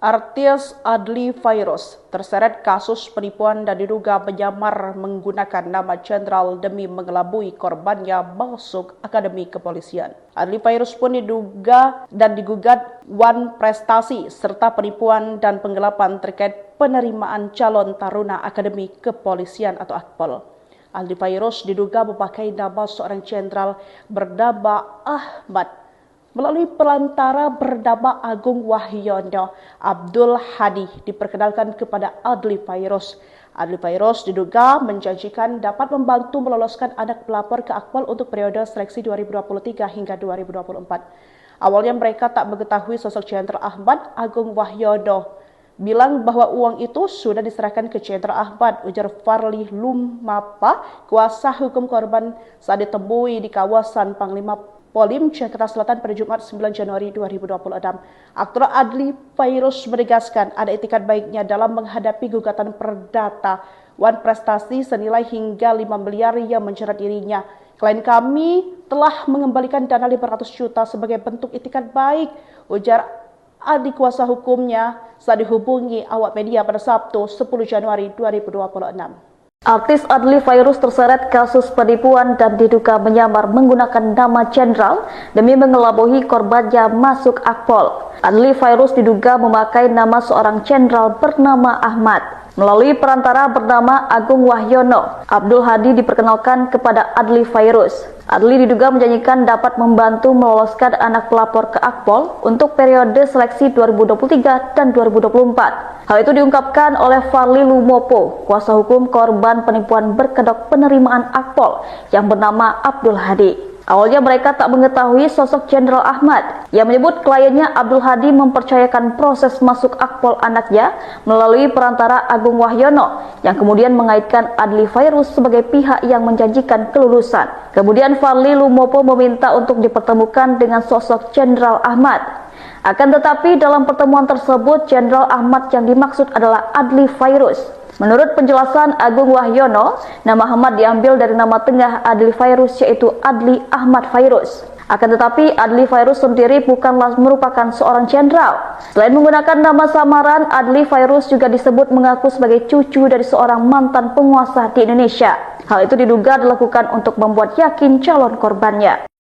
Artis Adly Fairuz terseret kasus penipuan dan diduga menyamar menggunakan nama jenderal demi mengelabui korbannya masuk Akademi Kepolisian. Adly Fairuz pun diduga dan digugat wan prestasi serta penipuan dan penggelapan terkait penerimaan calon taruna Akademi Kepolisian atau Akpol. Adly Fairuz diduga memakai nama seorang jenderal bernama Ahmad melalui perantara bernama Agung Wahyono. Abdul Hadi diperkenalkan kepada Adly Fairuz. Adly Fairuz diduga menjanjikan dapat membantu meloloskan anak pelapor ke Akpol untuk periode seleksi 2023 hingga 2024. Awalnya mereka tak mengetahui sosok Jenderal Ahmad. Agung Wahyono bilang bahwa uang itu sudah diserahkan ke Jenderal Ahmad, ujar Farli Lumapa, kuasa hukum korban saat ditemui di kawasan Panglima Polim, Jakarta Selatan pada Jumat 9 Januari 2026. Aktor Adly Fairuz menegaskan ada etikat baiknya dalam menghadapi gugatan perdata wan prestasi senilai hingga 5 miliar yang menjerat dirinya. Klien kami telah mengembalikan dana 500 juta sebagai bentuk etikat baik, ujar adik kuasa hukumnya saat dihubungi awak media pada Sabtu 10 Januari 2026. Artis Adly Fairuz terseret kasus penipuan dan diduga menyamar menggunakan nama jenderal demi mengelabui korbannya masuk Akpol. Adly Fairuz diduga memakai nama seorang jenderal bernama Ahmad melalui perantara bernama Agung Wahyono. Abdul Hadi diperkenalkan kepada Adly Fairuz. Adly diduga menjanjikan dapat membantu meloloskan anak pelapor ke Akpol untuk periode seleksi 2023 dan 2024. Hal itu diungkapkan oleh Farli Lumopo, kuasa hukum korban penipuan berkedok penerimaan Akpol yang bernama Abdul Hadi. Awalnya mereka tak mengetahui sosok Jenderal Ahmad yang menyebut kliennya Abdul Hadi mempercayakan proses masuk Akpol anaknya melalui perantara Agung Wahyono yang kemudian mengaitkan Adly Fairuz sebagai pihak yang menjanjikan kelulusan. Kemudian Farli Lumopo meminta untuk dipertemukan dengan sosok Jenderal Ahmad. Akan tetapi dalam pertemuan tersebut Jenderal Ahmad yang dimaksud adalah Adly Fairuz. Menurut penjelasan Agung Wahyono, nama Ahmad diambil dari nama tengah Adly Fairuz yaitu Adly Ahmad Fairuz. Akan tetapi Adly Fairuz sendiri bukanlah merupakan seorang jenderal. Selain menggunakan nama samaran, Adly Fairuz juga disebut mengaku sebagai cucu dari seorang mantan penguasa di Indonesia. Hal itu diduga dilakukan untuk membuat yakin calon korbannya.